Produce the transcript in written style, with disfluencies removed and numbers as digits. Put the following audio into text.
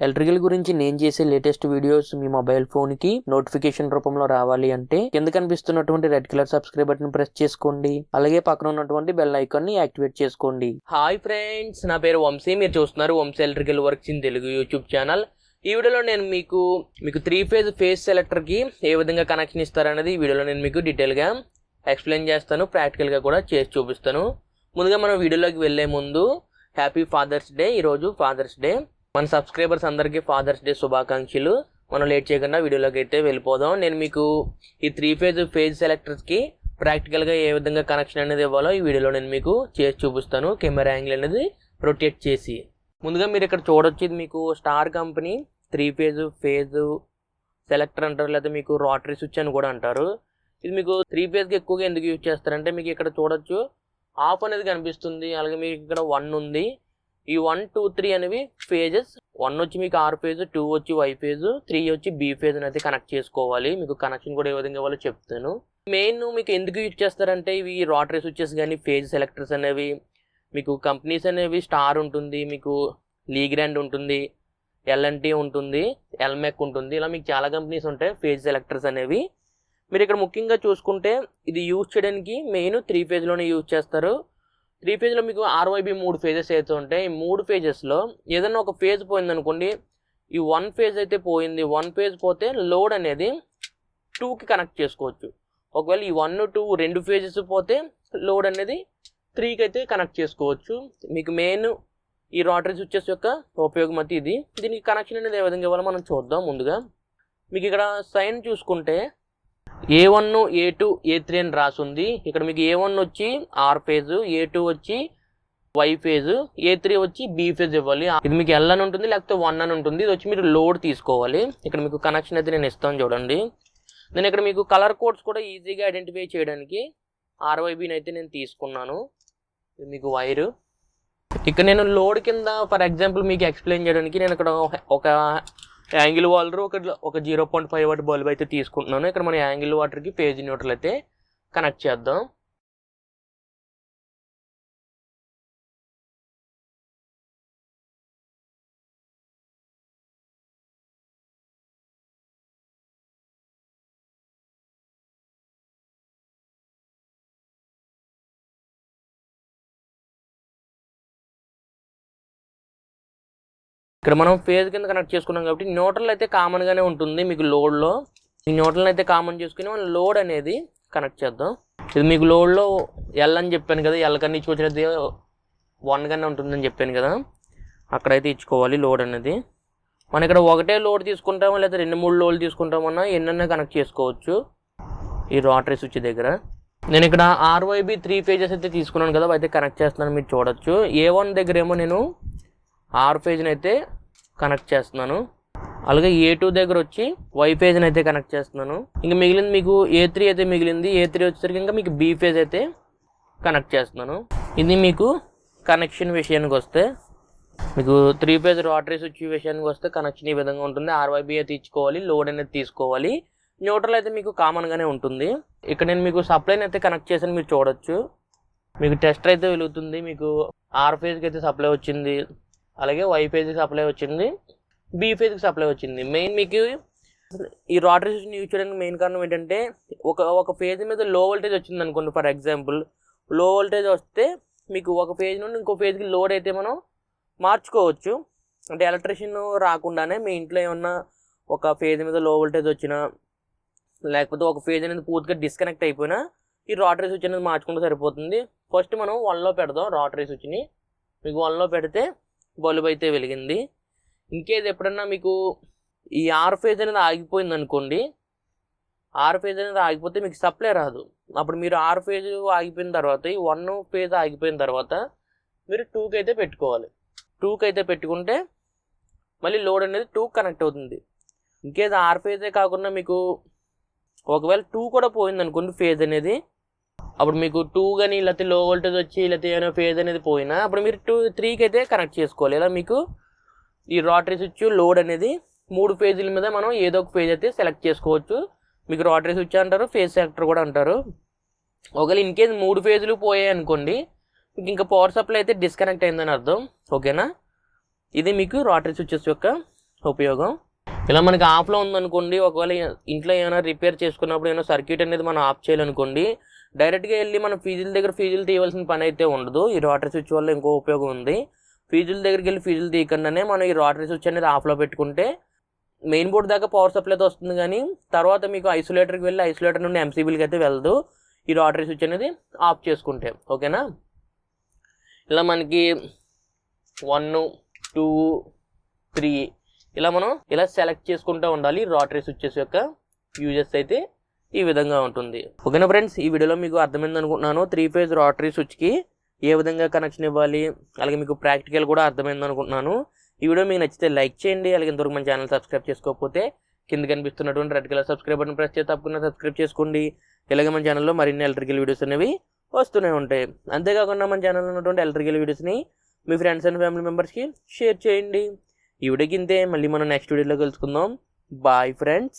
Electrical గురించి నేను చేసే లేటెస్ట్ వీడియోస్ మీ మొబైల్ ఫోన్ కి నోటిఫికేషన్ రూపంలో రావాలి అంటే కింద కనిపిస్తున్నటువంటి red colour subscribe button press చేసుకోండి. అలాగే పక్కన ఉన్నటువంటి బెల్ ఐకాన్ ని యాక్టివేట్ చేసుకోండి. హాయ్ ఫ్రెండ్స్, నా పేరు వంశీ. మీరు చూస్తున్నారు Vamshi electrical works in Telugu YouTube channel. ఈ వీడియోలో నేను మీకు 3 ఫేజ్ సెలెక్టర్ కి ఏ విధంగా కనెక్షన్ ఇస్తారనేది ఈ వీడియోలో నేను మీకు డీటెయిల్ గా ఎక్స్ప్లెయిన్ చేస్తాను, ప్రాక్టికల్ గా కూడా చేసి చూపిస్తాను. ముందుగా మనం వీడియోలోకి వెళ్లే ముందు హ్యాపీ ఫాదర్స్ డే. ఈరోజు ఫాదర్స్ డే. మన సబ్స్క్రైబర్స్ అందరికీ ఫాదర్స్ డే శుభాకాంక్షలు. మనం లేట్ చేయకుండా వీడియోలోకి అయితే వెళ్ళిపోదాం. నేను మీకు ఈ 3 ఫేజ్ సెలెక్టర్స్కి ప్రాక్టికల్గా ఏ విధంగా కనెక్షన్ అనేది ఇవ్వాలో ఈ వీడియోలో నేను మీకు చేసి చూపిస్తాను. కెమెరా యాంగిల్ అనేది రొటేట్ చేసి. ముందుగా మీరు ఇక్కడ చూడొచ్చు, ఇది మీకు స్టార్ కంపెనీ 3 ఫేజ్ సెలెక్టర్ అంటారు, లేదా మీకు రోటరీ స్విచ్ అని కూడా అంటారు. ఇది మీకు 3 ఫేజ్కి ఎక్కువగా ఎందుకు యూజ్ చేస్తారంటే, మీకు ఇక్కడ చూడొచ్చు ఆఫ్ అనేది కనిపిస్తుంది. అలాగే మీకు ఇక్కడ 1 ఉంది. ఈ 1, 2, 3 అనేవి ఫేజెస్. 1 వచ్చి మీకు R ఫేజ్, 2 వచ్చి Y ఫేజ్, 3 వచ్చి B ఫేజ్ అయితే కనెక్ట్ చేసుకోవాలి. మీకు కనెక్షన్ కూడా ఏ విధంగా ఇవ్వాలో చెప్తాను. మెయిన్ మీకు ఎందుకు యూజ్ చేస్తారంటే, ఇవి రోటరీ స్విచెస్ కానీ ఫేజ్ సెలెక్టర్స్ అనేవి మీకు కంపెనీస్ అనేవి స్టార్ ఉంటుంది, మీకు లీగ్రాండ్ ఉంటుంది, LNT ఉంటుంది, ఎల్మెక్ ఉంటుంది. ఇలా మీకు చాలా కంపెనీస్ ఉంటాయి ఫేజ్ సెలెక్టర్స్ అనేవి. మీరు ఇక్కడ ముఖ్యంగా చూసుకుంటే ఇది యూజ్ చేయడానికి మెయిన్ 3 ఫేజ్లోనే యూజ్ చేస్తారు. 3 ఫేజ్లో మీకు RYB 3 ఫేజెస్ అయితే ఉంటాయి. ఈ 3 ఫేజెస్లో ఏదైనా ఒక ఫేజ్ పోయిందనుకోండి, ఈ 1 ఫేజ్ అయితే పోయింది. 1 ఫేజ్ పోతే లోడ్ అనేది 2కి కనెక్ట్ చేసుకోవచ్చు. ఒకవేళ ఈ 1, 2 2 ఫేజెస్ పోతే లోడ్ అనేది 3కి అయితే కనెక్ట్ చేసుకోవచ్చు. మీకు మెయిన్ ఈ రోటరీ స్విచెస్ యొక్క ఉపయోగం అయితే ఇది. దీనికి కనెక్షన్ అనేది ఏ విధంగా ఇవ్వాలో మనం చూద్దాం. ముందుగా మీకు ఇక్కడ సైన్ చూసుకుంటే A1, A2, A3 అని రాసుంది. ఇక్కడ మీకు A1 వచ్చి R ఫేజ్, A2 వచ్చి Y ఫేజ్, A3 వచ్చి B ఫేజ్ ఇవ్వాలి. ఇది మీకు L అని ఉంటుంది, లేకపోతే 1 అని ఉంటుంది. ఇది వచ్చి మీరు లోడ్ తీసుకోవాలి. ఇక్కడ మీకు కనెక్షన్ అయితే నేను ఇస్తాను చూడండి. నేను ఇక్కడ మీకు కలర్ కోడ్స్ కూడా ఈజీగా ఐడెంటిఫై చేయడానికి RYBని అయితే నేను తీసుకున్నాను. ఇది మీకు వైరు. ఇక్కడ నేను లోడ్ కింద ఫర్ ఎగ్జాంపుల్ మీకు ఎక్స్ప్లెయిన్ చేయడానికి నేను ఇక్కడ ఒక యాంగిల్ వాటర్ ఒక 0.5 వాట్ బల్బ్ అయితే తీసుకుంటున్నాను. ఇక్కడ మన యాంగిల్ వాటర్కి పేజ్ న్యూట్రల్ అయితే కనెక్ట్ చేద్దాం. ఇక్కడ మనం ఫేజ్ కింద కనెక్ట్ చేసుకున్నాం కాబట్టి న్యూట్రల్ అయితే కామన్గానే ఉంటుంది మీకు లోడ్లో. ఈ న్యూట్రల్ అయితే కామన్ చేసుకుని మనం లోడ్ అనేది కనెక్ట్ చేద్దాం. ఇది మీకు లోడ్లో L అని చెప్పాను కదా, L కన్నా ఇచ్చుకొచ్చినది 1 కన్నా ఉంటుందని చెప్పాను కదా, అక్కడైతే ఇచ్చుకోవాలి లోడ్ అనేది. మనం ఇక్కడ ఒకటే లోడ్ తీసుకుంటామో లేదా 2-3 లోడ్లు తీసుకుంటామన్నా ఎన్నైనా కనెక్ట్ చేసుకోవచ్చు ఈ రోటరీ స్విచ్ దగ్గర. నేను ఇక్కడ RYB 3 ఫేజెస్ అయితే తీసుకున్నాను కదా, అయితే కనెక్ట్ చేస్తున్నాను. మీరు చూడొచ్చు A1 దగ్గర ఏమో నేను R ఫేజ్ని అయితే కనెక్ట్ చేస్తున్నాను. అలాగే A2 దగ్గర వచ్చి Y ఫేజ్ని అయితే కనెక్ట్ చేస్తున్నాను. ఇంకా మిగిలింది మీకు A3 అయితే మిగిలింది. A3 వచ్చేసరికి ఇంకా మీకు B ఫేజ్ అయితే కనెక్ట్ చేస్తున్నాను. ఇది మీకు కనెక్షన్ విషయానికి వస్తే, మీకు 3 ఫేజ్ రోటరీ స్విచ్ విషయానికి వస్తే కనెక్షన్ ఈ విధంగా ఉంటుంది. RYB అయితే ఇచ్చుకోవాలి, లోడ్ అనేది తీసుకోవాలి. న్యూట్రల్ అయితే మీకు కామన్గానే ఉంటుంది. ఇక్కడ నేను మీకు సప్లైని అయితే కనెక్ట్ చేశాను. మీరు చూడొచ్చు మీకు టెస్టర్ అయితే వెలుగుతుంది. మీకు R ఫేజ్కి అయితే సప్లై వచ్చింది, అలాగే Y ఫేజ్కి సప్లై వచ్చింది, B ఫేజ్కి సప్లై వచ్చింది. మెయిన్ మీకు ఈ రోటరీ స్విచ్ని యూజ్ చేయడానికి మెయిన్ కారణం ఏంటంటే, ఒక ఫేజ్ మీద లో వోల్టేజ్ వచ్చింది అనుకోండి. ఫర్ ఎగ్జాంపుల్ లో వోల్టేజ్ వస్తే మీకు ఒక ఫేజ్ నుండి ఇంకో ఫేజ్కి లోడ్ అయితే మనం మార్చుకోవచ్చు. అంటే ఎలక్ట్రిషియన్ రాకుండానే మీ ఇంట్లో ఏమన్నా ఒక ఫేజ్ మీద లో వోల్టేజ్ వచ్చినా, లేకపోతే ఒక ఫేజ్ అనేది పూర్తిగా డిస్కనెక్ట్ అయిపోయినా ఈ రోటరీ స్విచ్ అనేది మార్చుకుంటే సరిపోతుంది. ఫస్ట్ మనం 1లో పెడదాం రోటరీ స్విచ్ని. మీకు 1లో పెడితే బల్బ్ అయితే వెలిగింది. ఇంకేది ఎప్పుడన్నా మీకు ఈ R ఫేజ్ అనేది ఆగిపోయింది అనుకోండి, R ఫేజ్ అనేది ఆగిపోతే మీకు సప్లై రాదు. అప్పుడు మీరు R ఫేజ్ ఆగిపోయిన తర్వాత, ఈ 1 ఫేజ్ ఆగిపోయిన తర్వాత మీరు 2కి అయితే పెట్టుకోవాలి. 2కి అయితే పెట్టుకుంటే మళ్ళీ లోడ్ అనేది 2కి కనెక్ట్ అవుతుంది. ఇంకేది R ఫేజే కాకుండా మీకు ఒకవేళ 2 కూడా పోయింది అనుకోండి ఫేజ్ అనేది, అప్పుడు మీకు 2 కానీ లేకపోతే లో వోల్టేజ్ వచ్చి లేకపోతే ఏమైనా ఫేజ్ అనేది పోయినా అప్పుడు మీరు 3కి అయితే కనెక్ట్ చేసుకోవాలి. ఇలా మీకు ఈ రోటరీ స్విచ్ లోడ్ అనేది 3 ఫేజుల మీద మనం ఏదో ఒక ఫేజ్ అయితే సెలెక్ట్ చేసుకోవచ్చు. మీకు రోటరీ స్విచ్ అంటారు, ఫేజ్ సెలెక్టర్ కూడా అంటారు. ఒకవేళ ఇన్ కేస్ 3 ఫేజులు పోయాయి అనుకోండి, మీకు ఇంకా పవర్ సప్లై అయితే డిస్కనెక్ట్ అయిందని అర్థం. ఓకేనా? ఇది మీకు రోటరీ స్విచెస్ యొక్క ఉపయోగం. ఇలా మనకి ఆఫ్లో ఉందనుకోండి, ఒకవేళ ఇంట్లో ఏమైనా రిపేర్ చేసుకున్నప్పుడు ఏమైనా సర్క్యూట్ అనేది మనం ఆఫ్ చేయాలనుకోండి, డైరెక్ట్గా వెళ్ళి మనం ఫీజులు తీయవలసిన పని అయితే ఉండదు. ఈ రోటరీ స్విచ్ వల్ల ఇంకో ఉపయోగం ఉంది. ఫీజుల దగ్గరికి వెళ్ళి ఫీజులు తీయకుండానే మనం ఈ రోటరీ స్విచ్ అనేది ఆఫ్లో పెట్టుకుంటే మెయిన్ బోర్డ్ దాకా పవర్ సప్లై అయితే వస్తుంది, కానీ తర్వాత మీకు ఐసోలేటర్కి వెళ్ళి ఐసోలేటర్ నుండి ఎంసీబీలకి అయితే వెళ్ళదు ఈ రోటరీ స్విచ్ అనేది ఆఫ్ చేసుకుంటే. ఓకేనా? ఇలా మనకి 1, 2, 3 ఇలా మనం ఇలా సెలెక్ట్ చేసుకుంటూ ఉండాలి. రోటరీ స్విచెస్ యొక్క యూజెస్ అయితే ఈ విధంగా ఉంటుంది. ఓకేనా ఫ్రెండ్స్, ఈ వీడియోలో మీకు అర్థమైంది అనుకుంటున్నాను. 3 ఫేజ్ రోటరీ స్విచ్కి ఏ విధంగా కనెక్షన్ ఇవ్వాలి, అలాగే మీకు ప్రాక్టికల్ కూడా అర్థమైంది అనుకుంటున్నాను. ఈ వీడియో మీకు నచ్చితే లైక్ చేయండి. అలాగే ఇంతవరకు మన ఛానల్ సబ్స్క్రైబ్ చేసుకోకపోతే కింద కనిపిస్తున్నటువంటి red colour subscribe button press చేసి తప్పకుండా సబ్స్క్రైబ్ చేసుకోండి. ఇలాగే మన ఛానల్లో మరిన్ని ఎలక్ట్రికల్ వీడియోస్ అనేవి వస్తూనే ఉంటాయి. అంతేకాకుండా మన ఛానల్లో ఉన్నటువంటి ఎలక్ట్రికల్ వీడియోస్ని మీ ఫ్రెండ్స్ అండ్ ఫ్యామిలీ మెంబర్స్కి షేర్ చేయండి. ఈ వీడియోకి ఇంతే. మళ్ళీ మనం నెక్స్ట్ వీడియోలో కలుసుకుందాం. Bye friends.